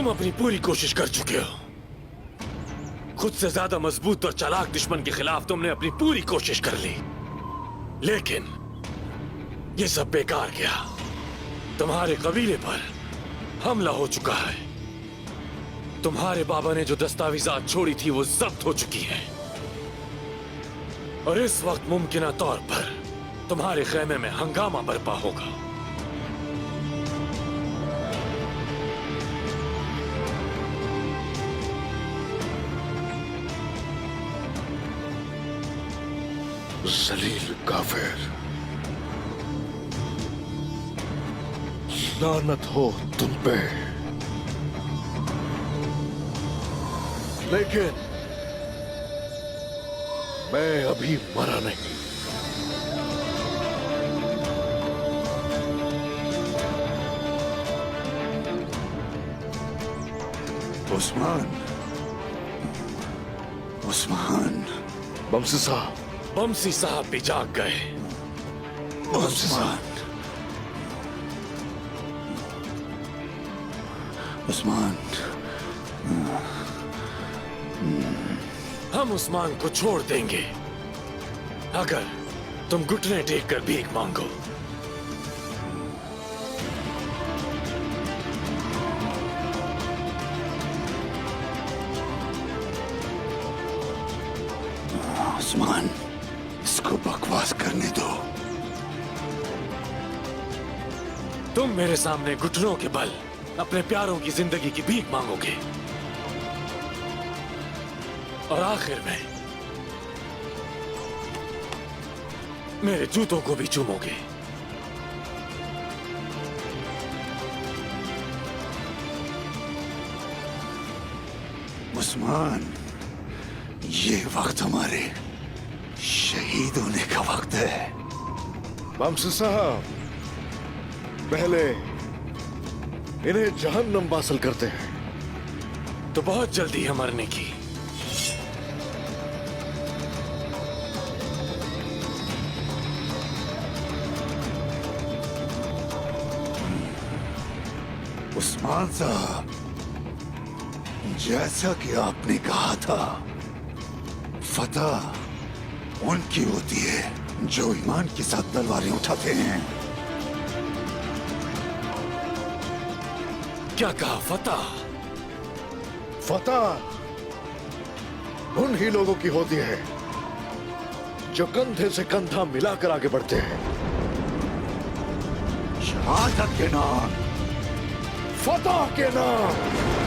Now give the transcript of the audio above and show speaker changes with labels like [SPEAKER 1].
[SPEAKER 1] तुम अपनी पूरी कोशिश कर चुके हो। खुद से ज्यादा मजबूत और चालाक दुश्मन के खिलाफ तुमने अपनी पूरी कोशिश कर ली, लेकिन ये सब बेकार गया। तुम्हारे कबीले पर हमला हो चुका है। तुम्हारे बाबा ने जो दस्तावेजात छोड़ी थी वो जब्त हो चुकी हैं, और इस वक्त मुमकिन तौर पर तुम्हारे खेमे में हंगामा बरपा होगा।
[SPEAKER 2] जलील काफिर, लानत हो तुम पे। लेकिन मैं अभी मरा नहीं।
[SPEAKER 3] उस्मान, उस्मान।
[SPEAKER 2] बमसी साहब,
[SPEAKER 1] बमसी साहब भी जाग गए।
[SPEAKER 3] उस्मान, उस्मान।
[SPEAKER 1] हम उस्मान को छोड़ देंगे अगर तुम घुटने टेक कर भीख मांगो।
[SPEAKER 3] उस्मान, इसको बकवास करने दो।
[SPEAKER 1] तुम मेरे सामने घुटनों के बल अपने प्यारों की जिंदगी की भीख मांगोगे, और आखिर में मेरे जूतों को भी चूमोगे।
[SPEAKER 3] उस्मान, ये वक्त हमारे शहीद होने का वक्त है।
[SPEAKER 2] बमसी साहब, पहले इन्हें जहन्नम वासल करते हैं।
[SPEAKER 1] तो बहुत जल्दी है मरने की।
[SPEAKER 3] उस्मान साहब, जैसा कि आपने कहा था, फतह उनकी होती है जो ईमान के साथ तलवारें उठाते हैं।
[SPEAKER 1] क्या कहा? फतह?
[SPEAKER 2] फतह उन ही लोगों की होती है जो कंधे से कंधा मिलाकर आगे बढ़ते हैं।
[SPEAKER 3] शहादत के नाम,
[SPEAKER 2] फतह के नाम।